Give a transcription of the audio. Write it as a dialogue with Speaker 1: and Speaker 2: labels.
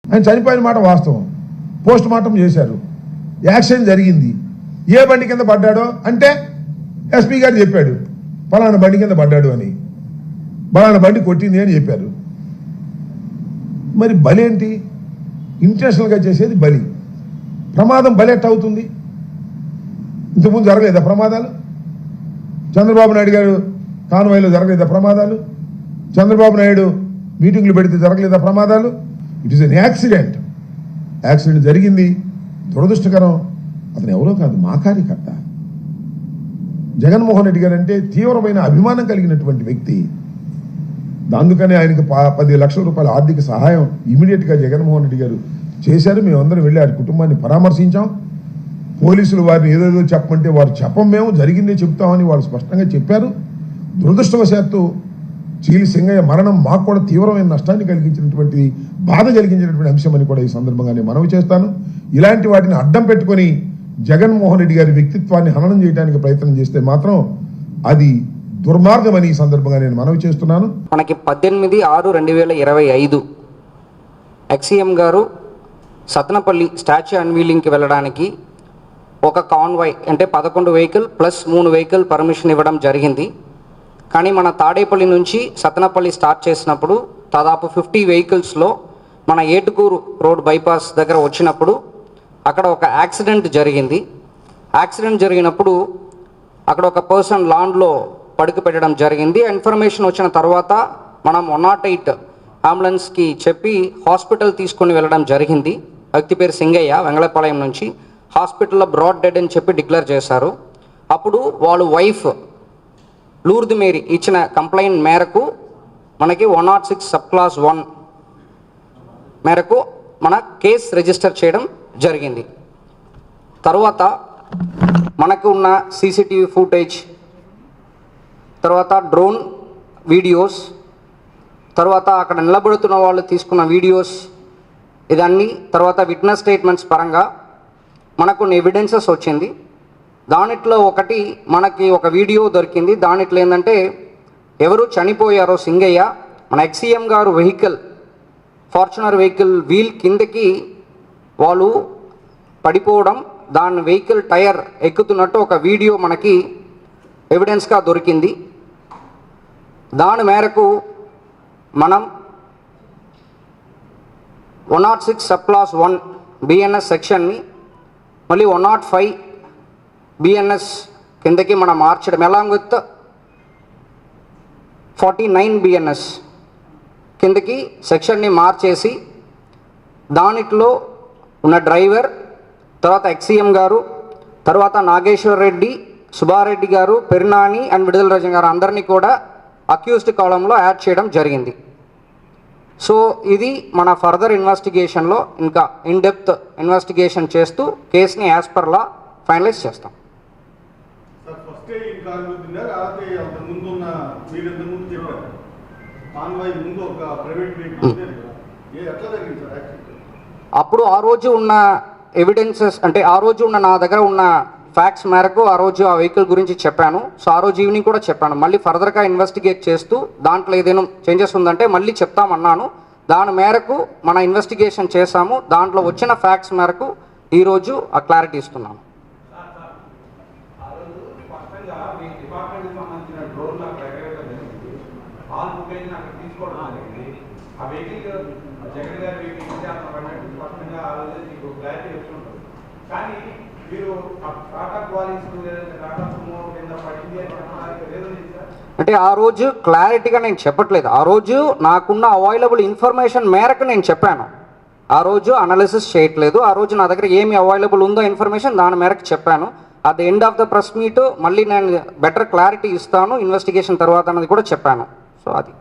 Speaker 1: ఆయన చనిపోయిన మాట వాస్తవం. పోస్ట్ మార్టం చేశారు, యాక్సిడెంట్ జరిగింది. ఏ బండి కింద పడ్డాడో అంటే ఎస్పీ గారు చెప్పాడు పలానా బండి కింద పడ్డాడు అని, పలానా బండి కొట్టింది అని చెప్పారు. మరి బలి ఏంటి? ఇంటెన్షనల్గా చేసేది బలి. ప్రమాదం బలి ఎట్ట అవుతుంది? ఇంతకుముందు జరగలేదా ప్రమాదాలు? చంద్రబాబు నాయుడు గారు కాన్వాయ్లో జరగలేదా ప్రమాదాలు? చంద్రబాబు నాయుడు మీటింగ్లు పెడితే జరగలేదా ప్రమాదాలు? It is N accident. Accident జరిగింది, దురదృష్టకరం. అతను ఎవరో కాదు, మా కార్యకర్త. జగన్మోహన్ రెడ్డి గారు అంటే తీవ్రమైన అభిమానం కలిగినటువంటి వ్యక్తి. అందుకనే ఆయనకు 10 లక్షల రూపాయల ఆర్థిక సహాయం ఇమీడియట్గా జగన్మోహన్ రెడ్డి గారు చేశారు. మేమందరం వెళ్ళి ఆయన కుటుంబాన్ని పరామర్శించాం. పోలీసులు వారిని ఏదేదో చెప్పమంటే వారు చెప్పం, మేము జరిగిందే చెప్తామని వాళ్ళు స్పష్టంగా చెప్పారు. దురదృష్టవశాత్తు చీలి సింగయ్య మరణం మాకు కూడా తీవ్రమైన నష్టాన్ని కలిగించినటువంటి, బాధ కలిగించినటువంటి అంశం అని కూడా ఈ సందర్భంగా నేను మనవి చేస్తాను. ఇలాంటి వాటిని అడ్డం పెట్టుకొని జగన్మోహన్ రెడ్డి గారి వ్యక్తిత్వాన్ని హననం చేయడానికి ప్రయత్నం చేస్తే మాత్రం అది దుర్మార్గం అని ఈ సందర్భంగా నేను మనవి చేస్తున్నాను.
Speaker 2: మనకి 18/6/2025 ఎక్సీఎం గారు సతనపల్లి స్టాచ్యూ అన్వీలింగ్కి వెళ్ళడానికి ఒక కాన్వాయ్ అంటే 11 వెహికల్ ప్లస్ 3 వెహికల్ పర్మిషన్ ఇవ్వడం జరిగింది. కానీ మన తాడేపల్లి నుంచి సతనపల్లి స్టార్ట్ చేసినప్పుడు దాదాపు 50 వెహికల్స్లో మన ఏటుకూరు రోడ్ బైపాస్ దగ్గర వచ్చినప్పుడు అక్కడ ఒక యాక్సిడెంట్ జరిగింది. యాక్సిడెంట్ జరిగినప్పుడు అక్కడ ఒక పర్సన్ లాన్లో పడుకు పెట్టడం జరిగింది. ఇన్ఫర్మేషన్ వచ్చిన తర్వాత మనం 108 అంబులెన్స్కి చెప్పి హాస్పిటల్ తీసుకొని వెళ్ళడం జరిగింది. వ్యక్తి పేరు సింగయ్య, వెంగళపాలెం నుంచి. హాస్పిటల్లో బ్రాడ్ డెడ్ అని చెప్పి డిక్లేర్ చేశారు. అప్పుడు వాళ్ళ వైఫ్ లూర్ది మేరీ ఇచ్చిన కంప్లైంట్ మేరకు మనకి 106 సబ్ క్లాస్ 1 మేరకు మన కేసు రిజిస్టర్ చేయడం జరిగింది. తర్వాత మనకు ఉన్న సీసీటీవీ ఫుటేజ్, తర్వాత డ్రోన్ వీడియోస్, తర్వాత అక్కడ నిలబడుతున్న వాళ్ళు తీసుకున్న వీడియోస్, ఇదన్నీ తర్వాత విట్నెస్ స్టేట్మెంట్స్ పరంగా మనకు కొన్ని ఎవిడెన్సెస్ వచ్చింది. దానిట్లో ఒకటి మనకి ఒక వీడియో దొరికింది. దానిట్లో ఏంటంటే ఎవరు చనిపోయారో సింగయ్య, మన ఎక్సీఎం గారు వెహికల్ ఫార్చునర్ వెహికల్ వీల్ కిందకి వాళ్ళు పడిపోవడం, దాని వెహికల్ టైర్ ఎక్కుతున్నట్టు ఒక వీడియో మనకి ఎవిడెన్స్గా దొరికింది. దాని మేరకు మనం 106 సబ్ క్లాస్ 1 బిఎన్ఎస్ సెక్షన్ని మళ్ళీ 105 బిఎన్ఎస్ కిందకి మనం మార్చడం, అలాంగ్ విత్ 49 బిఎన్ఎస్ కిందకి సెక్షన్ని మార్చేసి దానిట్లో ఉన్న డ్రైవర్, తర్వాత ఎక్సీఎం గారు, తర్వాత నాగేశ్వర్ రెడ్డి, సుబ్బారెడ్డి గారు, పెర్నాని అండ్ విడుదల రాజన్ గారు అందరినీ కూడా అక్యూజ్డ్ కాలంలో యాడ్ చేయడం జరిగింది. సో ఇది మన ఫర్దర్ ఇన్వెస్టిగేషన్లో ఇంకా ఇన్ డెప్త్ ఇన్వెస్టిగేషన్ చేస్తూ కేసుని యాజ్ పర్ లా ఫైనలైజ్ చేస్తాం. అప్పుడు ఆ రోజు ఉన్న ఎవిడెన్సెస్ అంటే ఆ రోజు ఉన్న నా దగ్గర ఉన్న ఫ్యాక్ట్స్ మేరకు ఆ రోజు ఆ వెహికల్ గురించి చెప్పాను. సో ఆ రోజు ఈవినింగ్ కూడా చెప్పాను. మళ్ళీ ఫర్దర్గా ఇన్వెస్టిగేట్ చేస్తూ దాంట్లో ఏదైనా చేంజెస్ ఉందంటే మళ్ళీ చెప్తామన్నాను. దాని మేరకు మన ఇన్వెస్టిగేషన్ చేశాము. దాంట్లో వచ్చిన ఫ్యాక్ట్స్ మేరకు ఈరోజు ఆ క్లారిటీ ఇస్తున్నాను. అంటే ఆ రోజు క్లారిటీగా నేను చెప్పట్లేదు. ఆ రోజు నాకున్న అవైలబుల్ ఇన్ఫర్మేషన్ మేరకు నేను చెప్పాను. ఆ రోజు అనాలిసిస్ చేయట్లేదు. ఆ రోజు నా దగ్గర ఏమి అవైలబుల్ ఉందో ఇన్ఫర్మేషన్ దాని మేరకు చెప్పాను. At the end of the press meet మళ్ళీ నేను బెటర్ క్లారిటీ ఇస్తాను ఇన్వెస్టిగేషన్ తర్వాత అన్నది కూడా చెప్పాను. సో అది